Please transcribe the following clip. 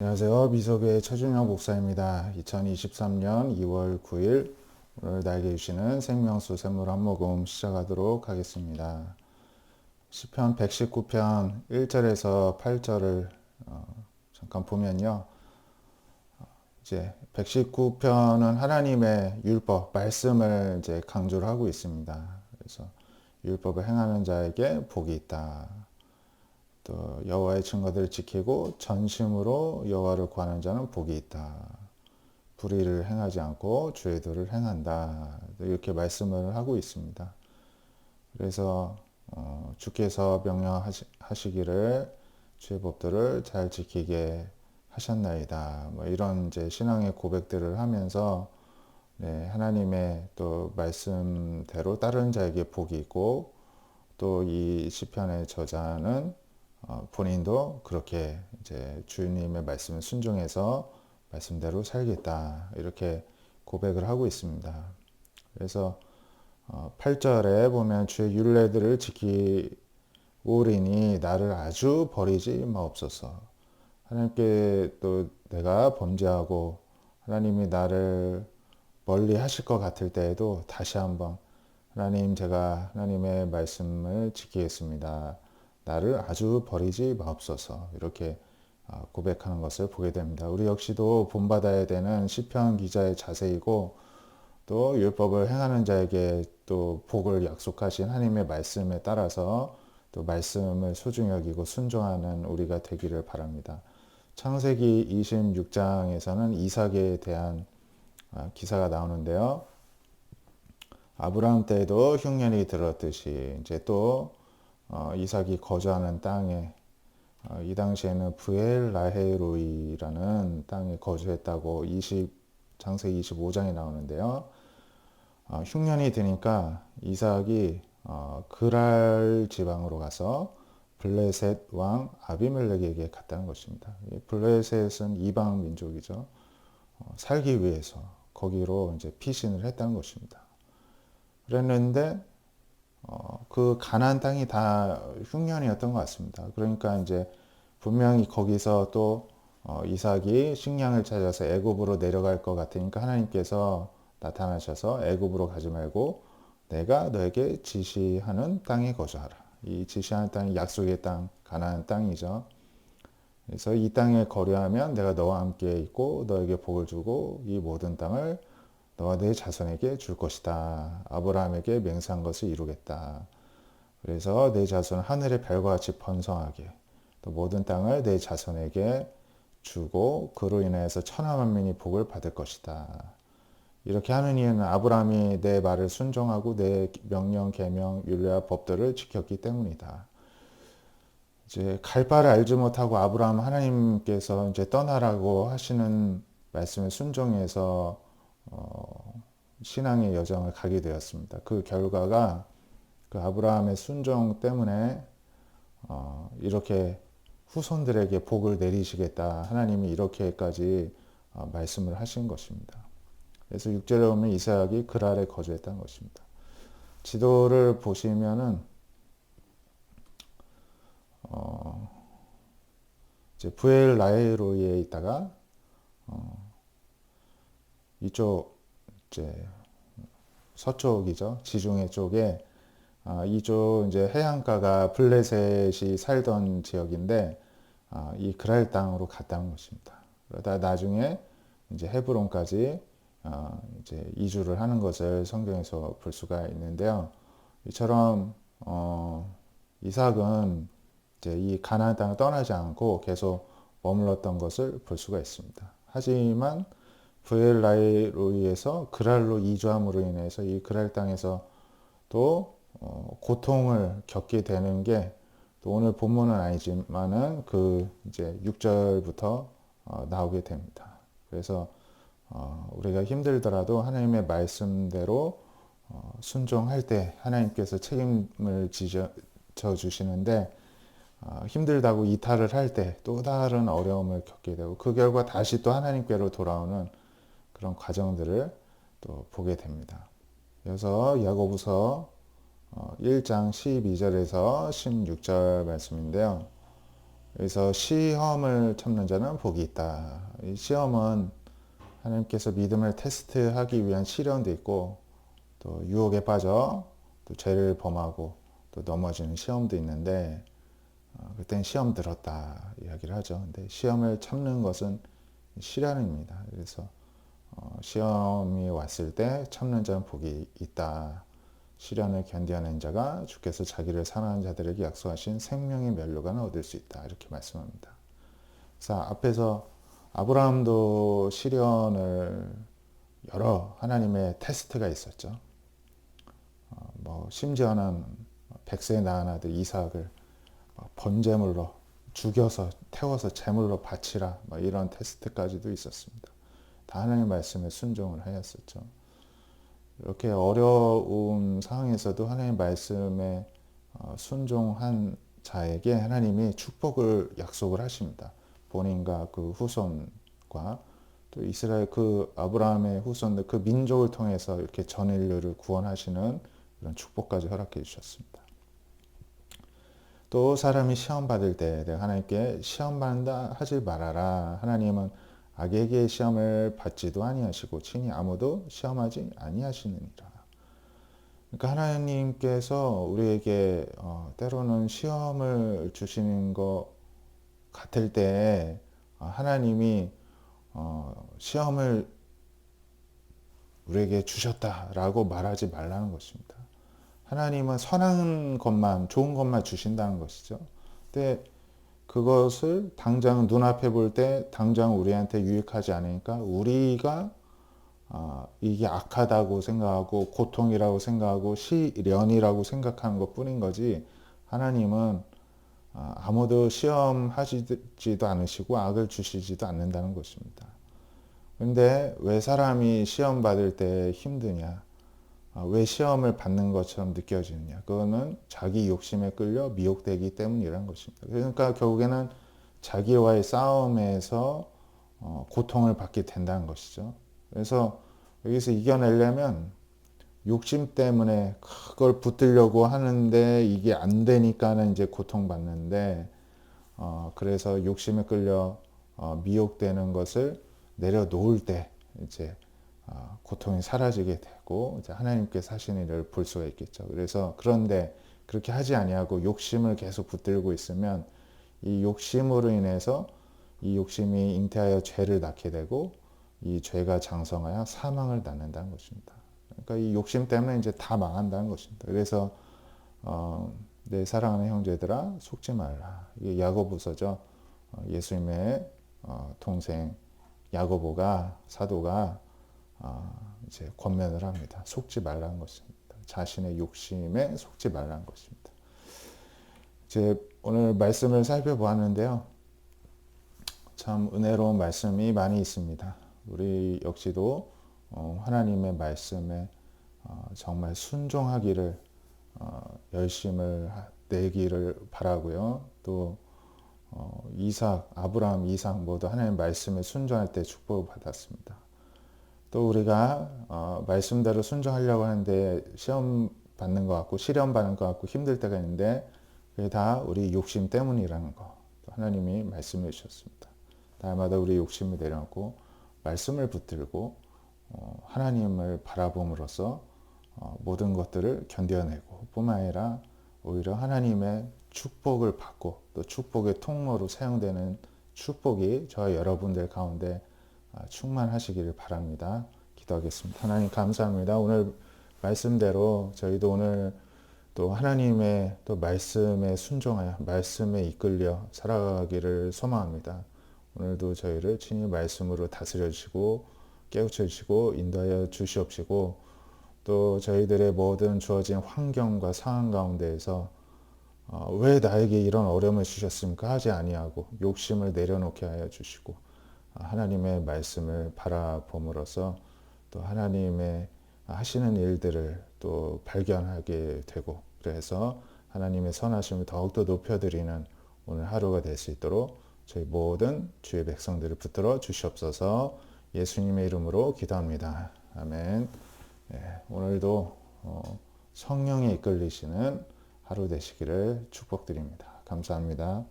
안녕하세요. 미석의 최준영 목사입니다. 2023년 2월 9일 오늘 나에게 주시는 생명수 샘물 한 모금 시작하도록 하겠습니다. 시편 119편 1절에서 8절을 잠깐 보면요. 이제 119편은 하나님의 율법, 말씀을 이제 강조를 하고 있습니다. 그래서 율법을 행하는 자에게 복이 있다. 또 여호와의 증거들을 지키고 전심으로 여호와를 구하는 자는 복이 있다. 불의를 행하지 않고 주의 도를 행한다. 이렇게 말씀을 하고 있습니다. 그래서 주께서 명령하시기를 주의 법도를 잘 지키게 하셨나이다. 뭐 이런 이제 신앙의 고백들을 하면서 네, 하나님의 또 말씀대로 따르는 자에게 복이 있고 또 이 시편의 저자는 본인도 그렇게 이제 주님의 말씀을 순종해서 말씀대로 살겠다 이렇게 고백을 하고 있습니다. 그래서 8절에 보면 주의 율례들을 지키오리니 나를 아주 버리지 마옵소서. 하나님께 또 내가 범죄하고 하나님이 나를 멀리 하실 것 같을 때에도 다시 한번 하나님 제가 하나님의 말씀을 지키겠습니다. 나를 아주 버리지 마옵소서. 이렇게 고백하는 것을 보게 됩니다. 우리 역시도 본받아야 되는 시편 기자의 자세이고 또 율법을 행하는 자에게 또 복을 약속하신 하나님의 말씀에 따라서 또 말씀을 소중히 여기고 순종하는 우리가 되기를 바랍니다. 창세기 26장에서는 이삭에 대한 기사가 나오는데요. 아브라함 때에도 흉년이 들었듯이 이제 또 이삭이 거주하는 땅에 이 당시에는 브엘 라헤로이라는 땅에 거주했다고 창세기 25장에 나오는데요. 흉년이 드니까 이삭이 그랄 지방으로 가서 블레셋 왕 아비멜렉에게 갔다는 것입니다. 블레셋은 이방 민족이죠. 살기 위해서 거기로 이제 피신을 했다는 것입니다. 그랬는데 그 가나안 땅이 다 흉년이었던 것 같습니다. 그러니까 이제 분명히 거기서 또 이삭이 식량을 찾아서 애굽으로 내려갈 것 같으니까 하나님께서 나타나셔서 애굽으로 가지 말고 내가 너에게 지시하는 땅에 거주하라. 이 지시하는 땅이 약속의 땅, 가나안 땅이죠. 그래서 이 땅에 거류하면 내가 너와 함께 있고 너에게 복을 주고 이 모든 땅을 너와 내 자손에게 줄 것이다. 아브라함에게 맹세한 것을 이루겠다. 그래서 내 자손은 하늘의 별과 같이 번성하게 또 모든 땅을 내 자손에게 주고 그로 인해서 천하 만민이 복을 받을 것이다. 이렇게 하는 이유는 아브라함이 내 말을 순종하고 내 명령, 계명, 율례와 법들을 지켰기 때문이다. 이제 갈 바를 알지 못하고 아브라함 하나님께서 이제 떠나라고 하시는 말씀을 순종해서 신앙의 여정을 가게 되었습니다. 그 결과가 그 아브라함의 순종 때문에 이렇게 후손들에게 복을 내리시겠다. 하나님이 이렇게까지 말씀을 하신 것입니다. 그래서 6절에 보면 이삭이 그랄에 거주했다는 것입니다. 지도를 보시면은 이제 브엘 라헤로이에 있다가 이쪽 이제 서쪽이죠. 지중해 쪽에 이쪽 이제 해안가가 블레셋이 살던 지역인데 이 그랄 땅으로 갔다는 것입니다. 그러다 나중에 이제 헤브론까지 이제 이주를 하는 것을 성경에서 볼 수가 있는데요. 이처럼 이삭은 이제 이 가나안 땅을 떠나지 않고 계속 머물렀던 것을 볼 수가 있습니다. 하지만 브엘라이로이에서 그랄로 이주함으로 인해서 이 그랄 땅에서 또 고통을 겪게 되는 게 또 오늘 본문은 아니지만은 그 이제 6절부터 나오게 됩니다. 그래서 우리가 힘들더라도 하나님의 말씀대로 순종할 때 하나님께서 책임을 져 주시는데 힘들다고 이탈을 할 때 또 다른 어려움을 겪게 되고 그 결과 다시 또 하나님께로 돌아오는 그런 과정들을 또 보게 됩니다. 그래서 야고보서 1장 12절에서 16절 말씀인데요. 그래서 시험을 참는 자는 복이 있다. 이 시험은 하나님께서 믿음을 테스트하기 위한 시련도 있고 또 유혹에 빠져 또 죄를 범하고 또 넘어지는 시험도 있는데 그땐 시험 들었다 이야기를 하죠. 근데 시험을 참는 것은 시련입니다. 그래서 시험이 왔을 때 참는 자는 복이 있다. 시련을 견뎌낸 자가 주께서 자기를 사랑하는 자들에게 약속하신 생명의 면류관을 얻을 수 있다. 이렇게 말씀합니다. 그래서 앞에서 아브라함도 시련을 여러 하나님의 테스트가 있었죠. 심지어는 100세에 낳은 아들 이삭을 번제물로 죽여서 태워서 제물로 바치라 이런 테스트까지도 있었습니다. 다 하나님 말씀에 순종을 하였었죠. 이렇게 어려운 상황에서도 하나님 말씀에 순종한 자에게 하나님이 축복을 약속을 하십니다. 본인과 그 후손과 또 이스라엘 그 아브라함의 후손들 그 민족을 통해서 이렇게 전 인류를 구원하시는 그런 축복까지 허락해 주셨습니다. 또 사람이 시험 받을 때 내가 하나님께 시험 받는다 하지 말아라. 하나님은 악에게 시험을 받지도 아니하시고 친히 아무도 시험하지 아니하시느니라. 그러니까 하나님께서 우리에게 때로는 시험을 주시는 것 같을 때 하나님이 시험을 우리에게 주셨다라고 말하지 말라는 것입니다. 하나님은 선한 것만, 좋은 것만 주신다는 것이죠. 근데 그것을 당장 눈앞에 볼 때 당장 우리한테 유익하지 않으니까 우리가 이게 악하다고 생각하고 고통이라고 생각하고 시련이라고 생각하는 것 뿐인 거지 하나님은 아무도 시험하시지도 않으시고 악을 주시지도 않는다는 것입니다. 근데 왜 사람이 시험 받을 때 힘드냐? 왜 시험을 받는 것처럼 느껴지느냐? 그거는 자기 욕심에 끌려 미혹되기 때문이라는 것입니다. 그러니까 결국에는 자기와의 싸움에서 고통을 받게 된다는 것이죠. 그래서 여기서 이겨내려면 욕심 때문에 그걸 붙들려고 하는데 이게 안 되니까는 이제 고통받는데 그래서 욕심에 끌려 미혹되는 것을 내려놓을 때 이제 고통이 사라지게 되고 이제 하나님께서 하시는 일을 볼 수가 있겠죠. 그래서 그런데 그렇게 하지 아니하고 욕심을 계속 붙들고 있으면 이 욕심으로 인해서 이 욕심이 잉태하여 죄를 낳게 되고 이 죄가 장성하여 사망을 낳는다는 것입니다. 그러니까 이 욕심 때문에 이제 다 망한다는 것입니다. 그래서 내 사랑하는 형제들아 속지 말라. 이게 야고보서죠. 예수님의 동생 야고보가 사도가 이제 권면을 합니다. 속지 말라는 것입니다. 자신의 욕심에 속지 말라는 것입니다. 이제 오늘 말씀을 살펴보았는데요. 참 은혜로운 말씀이 많이 있습니다. 우리 역시도 하나님의 말씀에 정말 순종하기를 열심을 내기를 바라고요. 또 아브라함, 이삭 모두 하나님의 말씀에 순종할 때 축복을 받았습니다. 또 우리가 말씀대로 순종하려고 하는데 시험 받는 것 같고 시련 받는 것 같고 힘들 때가 있는데 그게 다 우리 욕심 때문이라는 거 하나님이 말씀해 주셨습니다. 날마다 우리 욕심을 내려놓고 말씀을 붙들고 하나님을 바라봄으로써 모든 것들을 견뎌내고 뿐만 아니라 오히려 하나님의 축복을 받고 또 축복의 통로로 사용되는 축복이 저와 여러분들 가운데 충만하시기를 바랍니다. 기도하겠습니다. 하나님 감사합니다. 오늘 말씀대로 저희도 오늘 또 하나님의 또 말씀에 순종하여 말씀에 이끌려 살아가기를 소망합니다. 오늘도 저희를 친히 말씀으로 다스려 주시고 깨우쳐 주시고 인도하여 주시옵시고 또 저희들의 모든 주어진 환경과 상황 가운데에서 왜 나에게 이런 어려움을 주셨습니까? 하지 아니하고 욕심을 내려놓게 하여 주시고 하나님의 말씀을 바라봄으로써 또 하나님의 하시는 일들을 또 발견하게 되고 그래서 하나님의 선하심을 더욱더 높여드리는 오늘 하루가 될 수 있도록 저희 모든 주의 백성들을 붙들어 주시옵소서. 예수님의 이름으로 기도합니다. 아멘. 오늘도 성령에 이끌리시는 하루 되시기를 축복드립니다. 감사합니다.